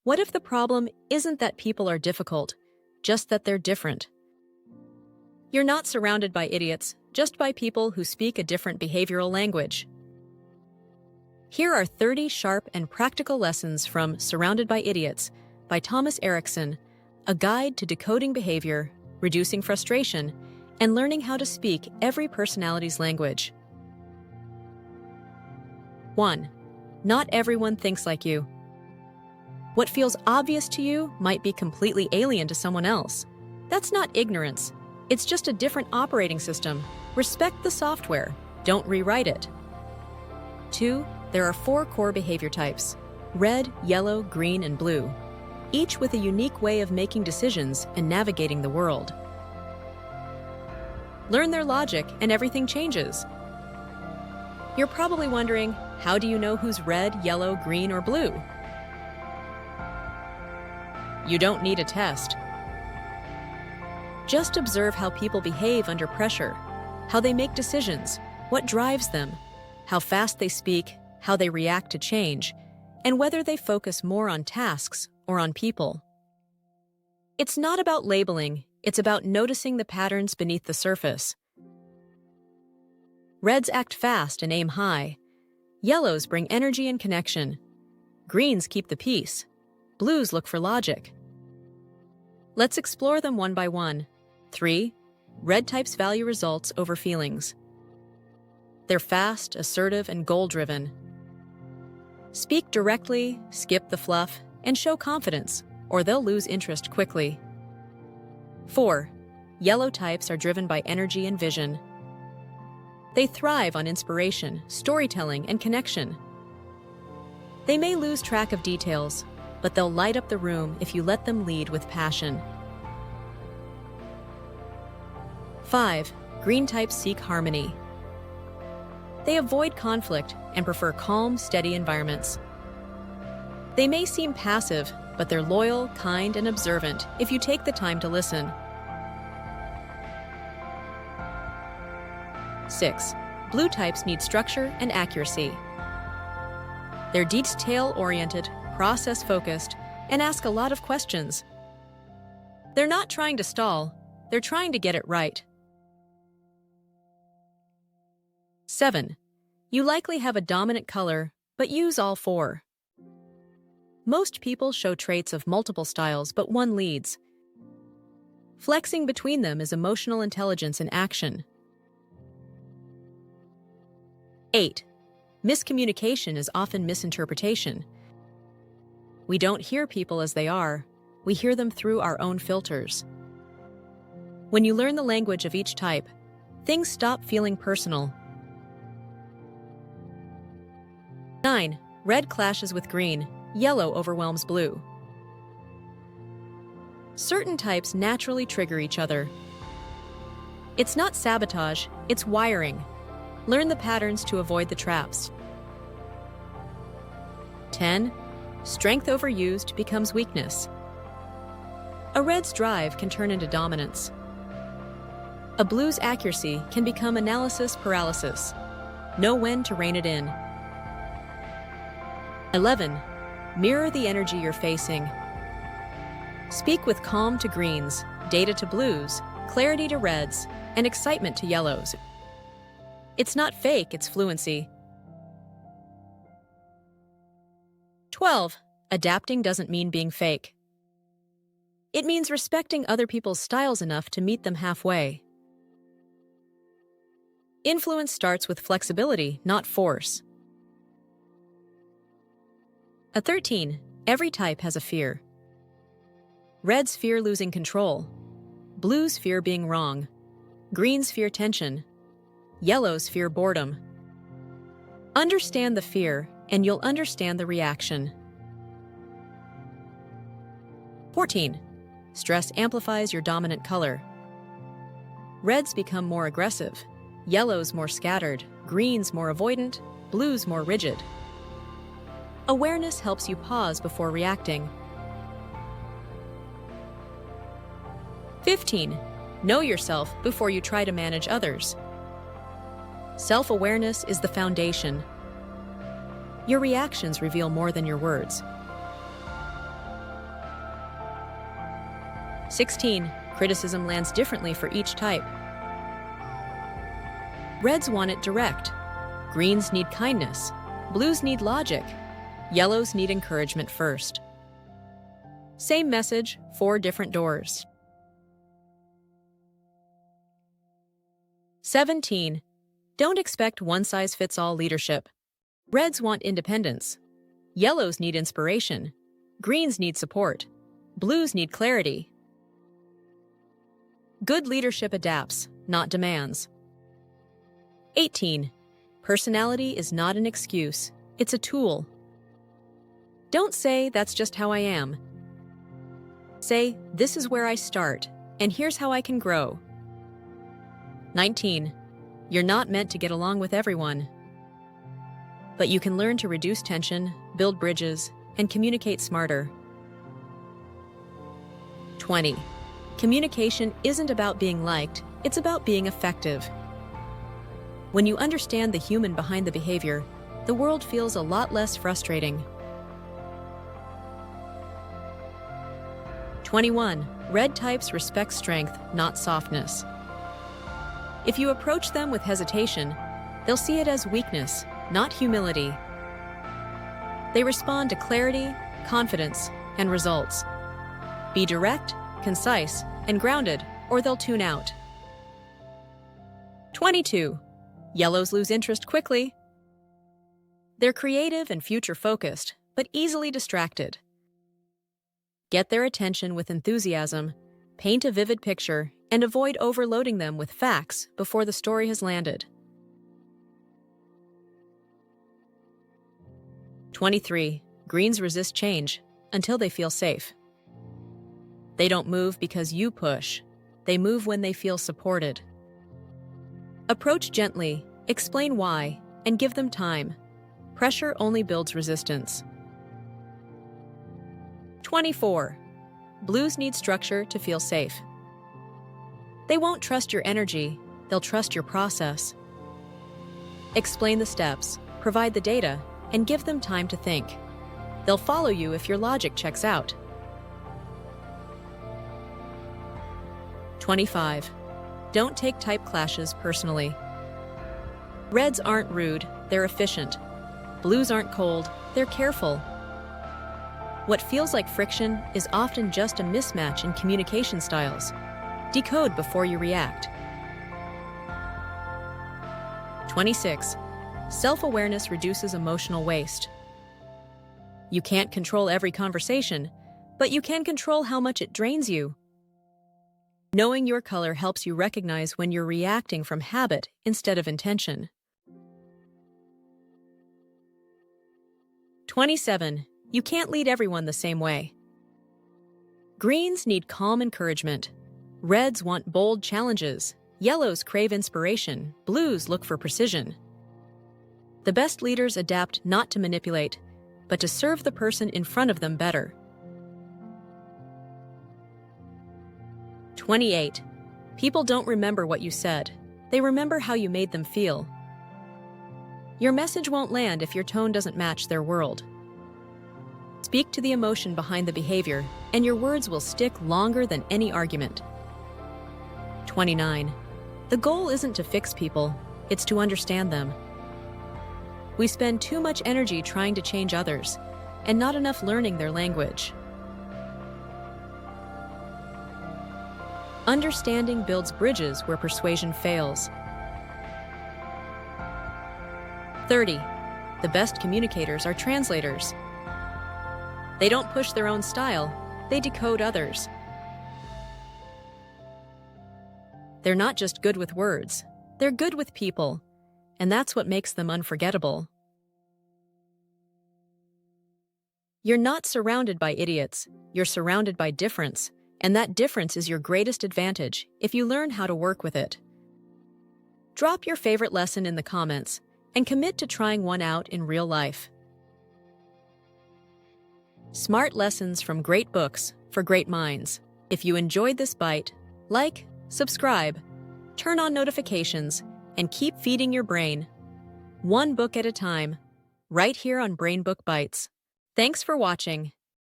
What if the problem isn't that people are difficult, just that they're different? You're not surrounded by idiots, just by people who speak a different behavioral language. Here are 30 sharp and practical lessons from Surrounded by Idiots by Thomas Erikson, a guide to decoding behavior, reducing frustration, and learning how to speak every personality's language. 1. Not everyone thinks like you. What feels obvious to you might be completely alien to someone else. That's not ignorance. It's just a different operating system. Respect the software. Don't rewrite it. 2. There are 4 core behavior types: red, yellow, green, and blue, each with a unique way of making decisions and navigating the world. Learn their logic and everything changes. You're probably wondering, how do you know who's red, yellow, green, or blue? You don't need a test. Just observe how people behave under pressure, how they make decisions, what drives them, how fast they speak, how they react to change, and whether they focus more on tasks or on people. It's not about labeling, it's about noticing the patterns beneath the surface. Reds act fast and aim high. Yellows bring energy and connection. Greens keep the peace. Blues look for logic. Let's explore them one by one. 3. Red types value results over feelings. They're fast, assertive, and goal-driven. Speak directly, skip the fluff, and show confidence, or they'll lose interest quickly. 4. Yellow types are driven by energy and vision. They thrive on inspiration, storytelling, and connection. They may lose track of details, but they'll light up the room if you let them lead with passion. 5. Green types seek harmony. They avoid conflict and prefer calm, steady environments. They may seem passive, but they're loyal, kind, and observant if you take the time to listen. 6. Blue types need structure and accuracy. They're detail-oriented, process-focused, and ask a lot of questions. They're not trying to stall, they're trying to get it right. 7. You likely have a dominant color, but use all 4. Most people show traits of multiple styles, but one leads. Flexing between them is emotional intelligence in action. 8. Miscommunication is often misinterpretation. We don't hear people as they are, we hear them through our own filters. When you learn the language of each type, things stop feeling personal. 9. Red clashes with green, yellow overwhelms blue. Certain types naturally trigger each other. It's not sabotage, it's wiring. Learn the patterns to avoid the traps. 10. Strength overused becomes weakness. A red's drive can turn into dominance. A blue's accuracy can become analysis paralysis. Know when to rein it in. 11. Mirror the energy you're facing. Speak with calm to greens, data to blues, clarity to reds, and excitement to yellows. It's not fake, it's fluency. 12. Adapting doesn't mean being fake. It means respecting other people's styles enough to meet them halfway. Influence starts with flexibility, not force. 13. Every type has a fear. Reds fear losing control. Blues fear being wrong. Greens fear tension. Yellows fear boredom. Understand the fear, and you'll understand the reaction. 14. Stress amplifies your dominant color. Reds become more aggressive. Yellows more scattered. Greens more avoidant. Blues more rigid. Awareness helps you pause before reacting. 15. Know yourself before you try to manage others. Self-awareness is the foundation. Your reactions reveal more than your words. 16. Criticism lands differently for each type. Reds want it direct. Greens need kindness. Blues need logic. Yellows need encouragement first. Same message, 4 different doors. 17. Don't expect one-size-fits-all leadership. Reds want independence. Yellows need inspiration. Greens need support. Blues need clarity. Good leadership adapts, not demands. 18. Personality is not an excuse, it's a tool. Don't say, "That's just how I am." Say, "This is where I start, and here's how I can grow." 19. You're not meant to get along with everyone. But you can learn to reduce tension, build bridges, and communicate smarter. 20. Communication isn't about being liked, it's about being effective. When you understand the human behind the behavior, the world feels a lot less frustrating. 21. Red types respect strength, not softness. If you approach them with hesitation, they'll see it as weakness, not humility. They respond to clarity, confidence, and results. Be direct, concise, and grounded, or they'll tune out. 22. Yellows lose interest quickly. They're creative and future-focused, but easily distracted. Get their attention with enthusiasm, paint a vivid picture, and avoid overloading them with facts before the story has landed. 23. Greens resist change until they feel safe. They don't move because you push. They move when they feel supported. Approach gently, explain why, and give them time. Pressure only builds resistance. 24. Blues need structure to feel safe. They won't trust your energy, they'll trust your process. Explain the steps, provide the data, and give them time to think. They'll follow you if your logic checks out. 25. Don't take type clashes personally. Reds aren't rude, they're efficient. Blues aren't cold, they're careful. What feels like friction is often just a mismatch in communication styles. Decode before you react. 26. Self-awareness reduces emotional waste. You can't control every conversation, but you can control how much it drains you. Knowing your color helps you recognize when you're reacting from habit instead of intention. 27. You can't lead everyone the same way. Greens need calm encouragement. Reds want bold challenges. Yellows crave inspiration. Blues look for precision. The best leaders adapt not to manipulate, but to serve the person in front of them better. 28. People don't remember what you said. They remember how you made them feel. Your message won't land if your tone doesn't match their world. Speak to the emotion behind the behavior, and your words will stick longer than any argument. 29. The goal isn't to fix people, it's to understand them. We spend too much energy trying to change others, and not enough learning their language. Understanding builds bridges where persuasion fails. 30. The best communicators are translators. They don't push their own style, they decode others. They're not just good with words, they're good with people, and that's what makes them unforgettable. You're not surrounded by idiots, you're surrounded by difference, and that difference is your greatest advantage if you learn how to work with it. Drop your favorite lesson in the comments and commit to trying one out in real life. Smart lessons from great books for great minds. If you enjoyed this bite, like, subscribe, turn on notifications, and keep feeding your brain. One book at a time, right here on Brain Book Bites. Thanks for watching.